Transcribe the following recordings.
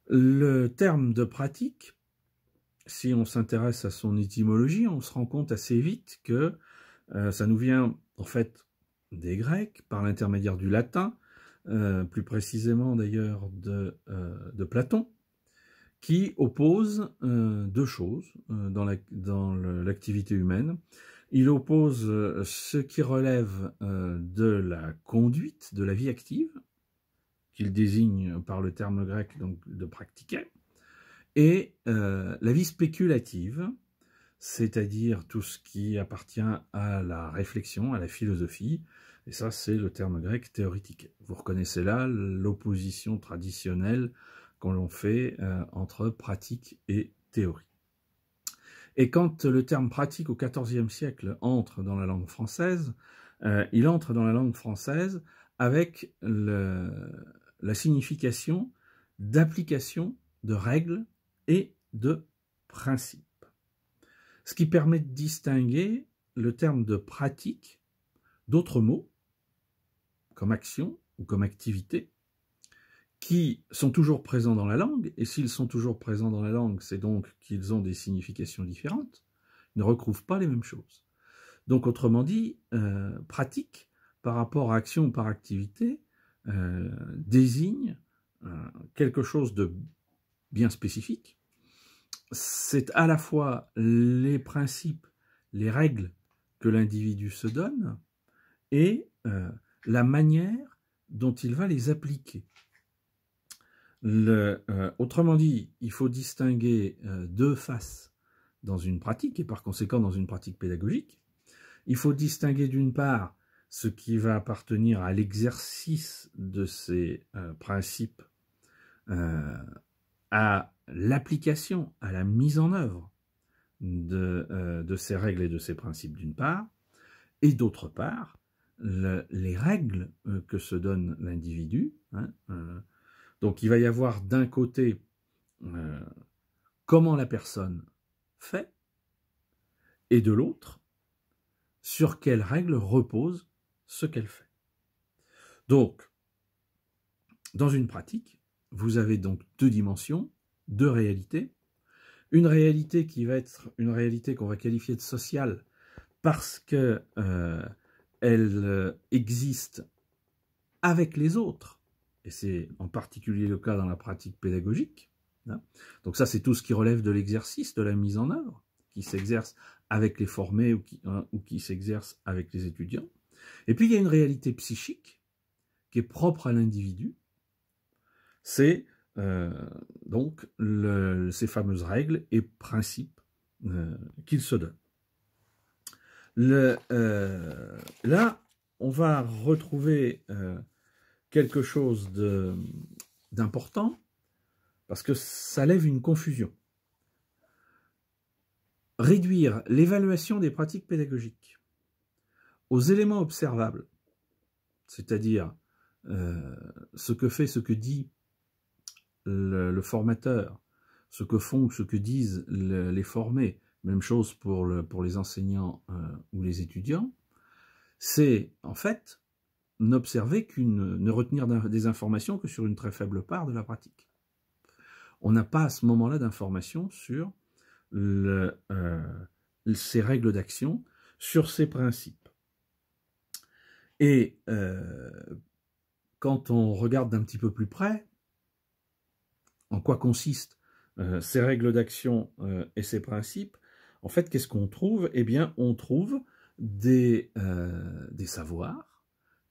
Le terme de pratique, si on s'intéresse à son étymologie, on se rend compte assez vite que ça nous vient en fait des Grecs, par l'intermédiaire du latin, plus précisément d'ailleurs de Platon, qui oppose deux choses dans l'activité humaine. Il oppose ce qui relève de la conduite, de la vie active, qu'il désigne par le terme grec donc de pratiquer, et la vie spéculative, c'est-à-dire tout ce qui appartient à la réflexion, à la philosophie, et ça c'est le terme grec théorétique. Vous reconnaissez là l'opposition traditionnelle qu'on fait entre pratique et théorie. Et quand le terme pratique au XIVe siècle entre dans la langue française, il entre dans la langue française avec la signification d'application de règles et de principes. Ce qui permet de distinguer le terme de pratique d'autres mots, comme action ou comme activité, qui sont toujours présents dans la langue, et s'ils sont toujours présents dans la langue, c'est donc qu'ils ont des significations différentes, ils ne recouvrent pas les mêmes choses. Donc autrement dit, pratique, par rapport à action ou par activité, désigne quelque chose de bien spécifique. C'est à la fois les principes, les règles que l'individu se donne, et la manière dont il va les appliquer. Autrement dit, il faut distinguer deux faces dans une pratique, et par conséquent dans une pratique pédagogique. Il faut distinguer d'une part ce qui va appartenir à l'exercice de ces principes, à l'application, à la mise en œuvre de ces règles et de ces principes d'une part, et d'autre part, les règles que se donne l'individu. Donc il va y avoir d'un côté comment la personne fait, et de l'autre, sur quelles règles repose ce qu'elle fait. Donc, dans une pratique, vous avez donc deux dimensions, deux réalités. Une réalité qui va être une réalité qu'on va qualifier de sociale parce que elle existe avec les autres, et c'est en particulier le cas dans la pratique pédagogique. Donc ça, c'est tout ce qui relève de l'exercice, de la mise en œuvre, qui s'exerce avec les formés ou qui s'exerce avec les étudiants. Et puis il y a une réalité psychique qui est propre à l'individu. C'est donc ces fameuses règles et principes qu'il se donne. Là, on va retrouver quelque chose d'important, parce que ça lève une confusion. Réduire l'évaluation des pratiques pédagogiques aux éléments observables, c'est-à-dire ce que fait, ce que dit le formateur, ce que font, ce que disent les formés, même chose pour les enseignants ou les étudiants, c'est en fait ne retenir des informations que sur une très faible part de la pratique. On n'a pas à ce moment-là d'informations sur ces règles d'action, sur ces principes. Et quand on regarde d'un petit peu plus près, en quoi consistent ces règles d'action et ces principes, en fait, qu'est-ce qu'on trouve? Eh bien, on trouve des savoirs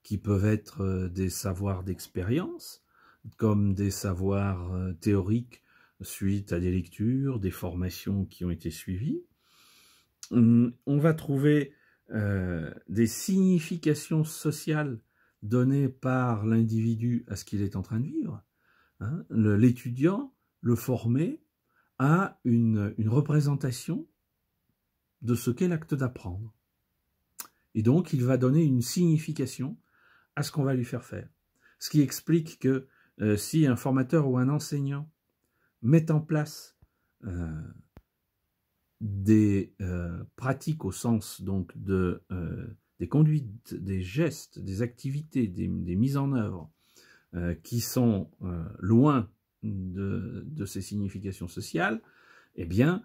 qui peuvent être des savoirs d'expérience, comme des savoirs théoriques suite à des lectures, des formations qui ont été suivies. On va trouver des significations sociales données par l'individu à ce qu'il est en train de vivre. L'étudiant, le formé, a une représentation de ce qu'est l'acte d'apprendre. Et donc, il va donner une signification à ce qu'on va lui faire faire. Ce qui explique que si un formateur ou un enseignant met en place des pratiques au sens donc des conduites, des gestes, des activités, des mises en œuvre qui sont loin de ces significations sociales, eh bien,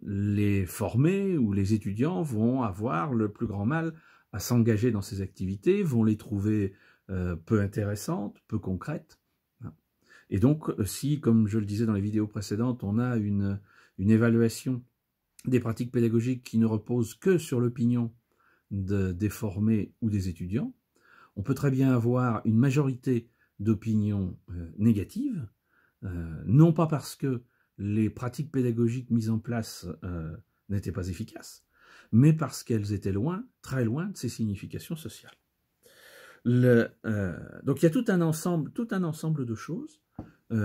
les formés ou les étudiants vont avoir le plus grand mal à s'engager dans ces activités, vont les trouver peu intéressantes, peu concrètes. Et donc, si, comme je le disais dans les vidéos précédentes, on a une évaluation des pratiques pédagogiques qui ne repose que sur l'opinion des formés ou des étudiants, on peut très bien avoir une majorité d'opinions négatives, non pas parce que les pratiques pédagogiques mises en place n'étaient pas efficaces, mais parce qu'elles étaient loin, très loin de ces significations sociales. Donc il y a tout un ensemble de choses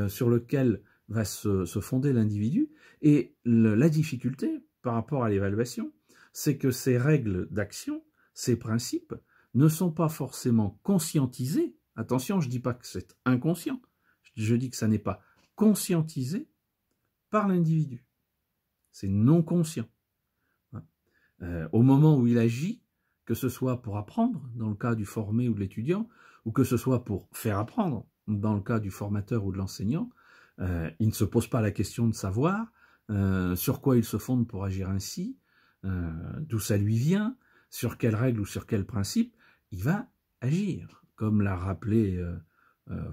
sur lequel va se fonder l'individu, et la difficulté par rapport à l'évaluation, c'est que ces règles d'action, ces principes, ne sont pas forcément conscientisés. Attention, je ne dis pas que c'est inconscient, je dis que ça n'est pas conscientisé par l'individu. C'est non conscient. Au moment où il agit, que ce soit pour apprendre, dans le cas du formé ou de l'étudiant, ou que ce soit pour faire apprendre, dans le cas du formateur ou de l'enseignant, il ne se pose pas la question de savoir sur quoi il se fonde pour agir ainsi, d'où ça lui vient, sur quelles règles ou sur quels principes, il va agir. Comme l'a rappelé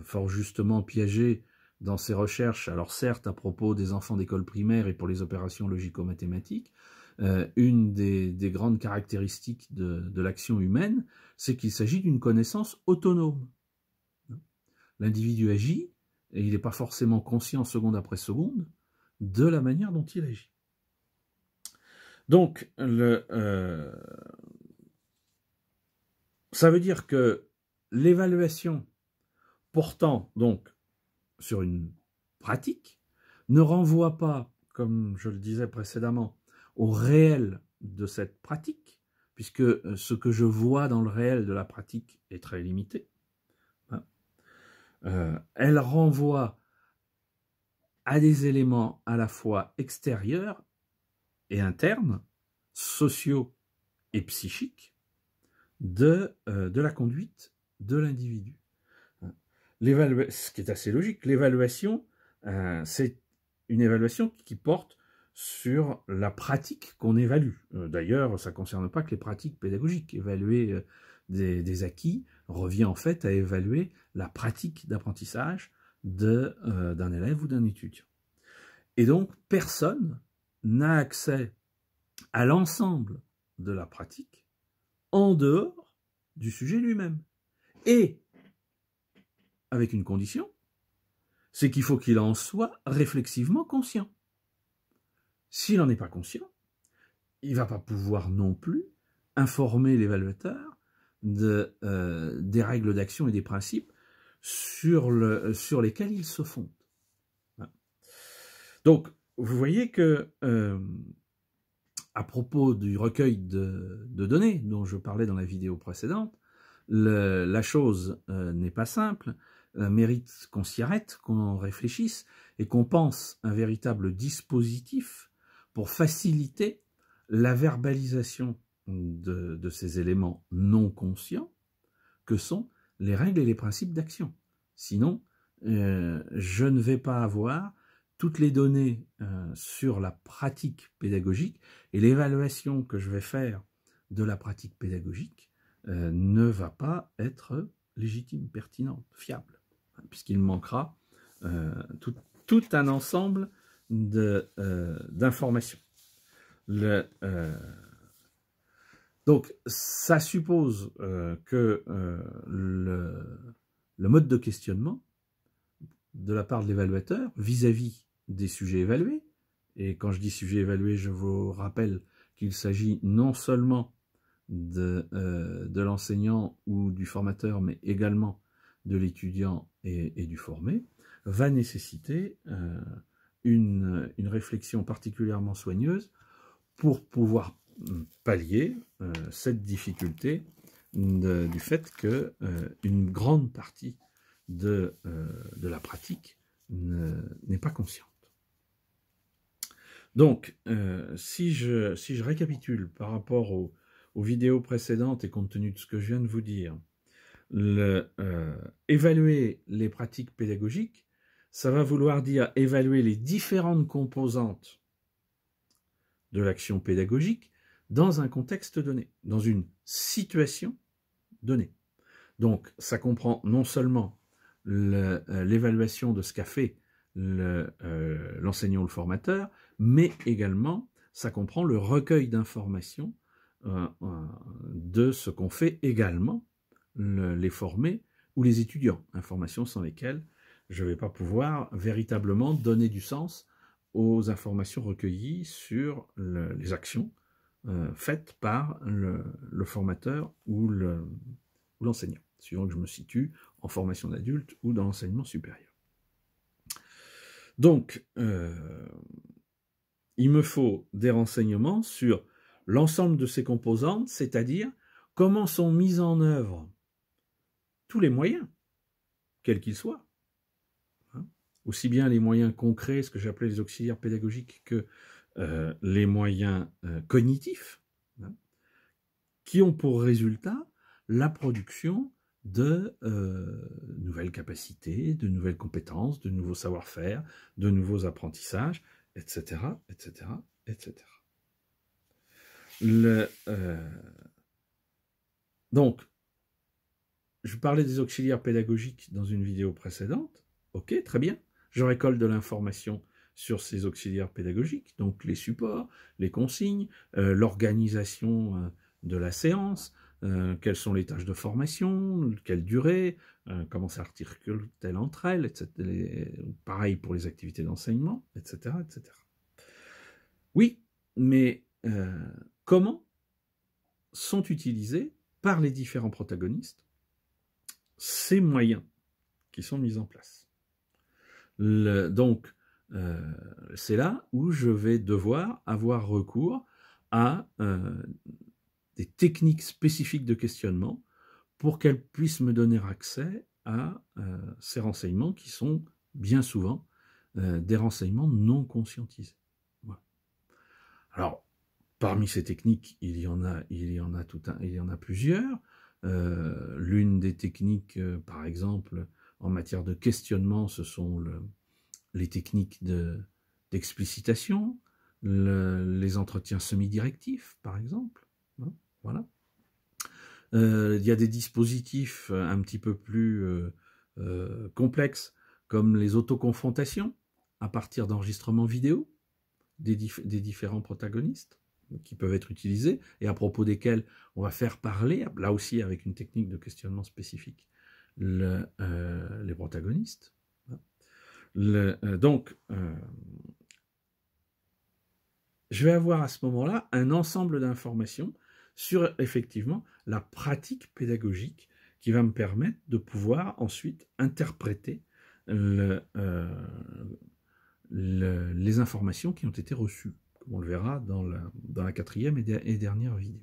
fort justement Piaget dans ses recherches, alors certes à propos des enfants d'école primaire et pour les opérations logico-mathématiques, une des grandes caractéristiques de l'action humaine, c'est qu'il s'agit d'une connaissance autonome. L'individu agit, et il n'est pas forcément conscient seconde après seconde de la manière dont il agit. Donc, ça veut dire que l'évaluation portant donc sur une pratique ne renvoie pas, comme je le disais précédemment, au réel de cette pratique, puisque ce que je vois dans le réel de la pratique est très limité. Elle renvoie à des éléments à la fois extérieurs et internes, sociaux et psychiques, de la conduite de l'individu. Ce qui est assez logique, l'évaluation, c'est une évaluation qui porte sur la pratique qu'on évalue. D'ailleurs, ça ne concerne pas que les pratiques pédagogiques. Évaluer des acquis revient en fait à évaluer la pratique d'apprentissage d'un élève ou d'un étudiant. Et donc, personne n'a accès à l'ensemble de la pratique en dehors du sujet lui-même. Et avec une condition, c'est qu'il faut qu'il en soit réflexivement conscient. S'il n'en est pas conscient, il ne va pas pouvoir non plus informer l'évaluateur des règles d'action et des principes sur lesquels il se fonde. Donc, vous voyez que, à propos du recueil de données dont je parlais dans la vidéo précédente, la chose n'est pas simple, mérite qu'on s'y arrête, qu'on réfléchisse et qu'on pense un véritable dispositif pour faciliter la verbalisation de ces éléments non conscients que sont les règles et les principes d'action. Sinon, je ne vais pas avoir toutes les données sur la pratique pédagogique, et l'évaluation que je vais faire de la pratique pédagogique ne va pas être légitime, pertinente, fiable, puisqu'il manquera tout un ensemble d'informations. Donc, ça suppose que le mode de questionnement de la part de l'évaluateur vis-à-vis des sujets évalués, et quand je dis sujet évalué, je vous rappelle qu'il s'agit non seulement de l'enseignant ou du formateur, mais également de l'étudiant et du formé, va nécessiter une réflexion particulièrement soigneuse pour pouvoir pallier cette difficulté du fait qu'une grande partie de la pratique n'est pas consciente. Donc, si je récapitule par rapport aux vidéos précédentes et compte tenu de ce que je viens de vous dire, évaluer les pratiques pédagogiques, ça va vouloir dire évaluer les différentes composantes de l'action pédagogique dans un contexte donné, dans une situation donnée. Donc, ça comprend non seulement l'évaluation de ce qu'a fait l'enseignant ou le formateur, mais également, ça comprend le recueil d'informations de ce qu'ont fait également les formés ou les étudiants, informations sans lesquelles je ne vais pas pouvoir véritablement donner du sens aux informations recueillies sur les actions faites par le formateur ou l'enseignant, suivant que je me situe en formation d'adulte ou dans l'enseignement supérieur. Donc, il me faut des renseignements sur l'ensemble de ces composantes, c'est-à-dire comment sont mis en œuvre tous les moyens, quels qu'ils soient, hein, aussi bien les moyens concrets, ce que j'appelais les auxiliaires pédagogiques, que les moyens cognitifs, hein, qui ont pour résultat la production de nouvelles capacités, de nouvelles compétences, de nouveaux savoir-faire, de nouveaux apprentissages, etc., etc., etc. Donc, je parlais des auxiliaires pédagogiques dans une vidéo précédente. Ok, très bien. Je récolte de l'information sur ces auxiliaires pédagogiques, donc les supports, les consignes, l'organisation de la séance, quelles sont les tâches de formation, quelle durée, comment s'articule-t-elle entre elles, etc. Pareil pour les activités d'enseignement, etc., etc. Oui, mais comment sont utilisés par les différents protagonistes ces moyens qui sont mis en place. Donc, c'est là où je vais devoir avoir recours à des techniques spécifiques de questionnement pour qu'elles puissent me donner accès à ces renseignements qui sont bien souvent des renseignements non conscientisés. Voilà. Alors, parmi ces techniques, il y en a plusieurs. L'une des techniques, par exemple, en matière de questionnement, ce sont les techniques d'explicitation, les entretiens semi-directifs, par exemple. Hein, voilà. Il y a des dispositifs un petit peu plus complexes, comme les autoconfrontations, à partir d'enregistrements vidéo des différents protagonistes, qui peuvent être utilisés et à propos desquels on va faire parler, là aussi avec une technique de questionnement spécifique, les protagonistes. Donc, je vais avoir à ce moment-là un ensemble d'informations sur effectivement la pratique pédagogique qui va me permettre de pouvoir ensuite interpréter les informations qui ont été reçues, comme on le verra dans la quatrième et dernière vidéo.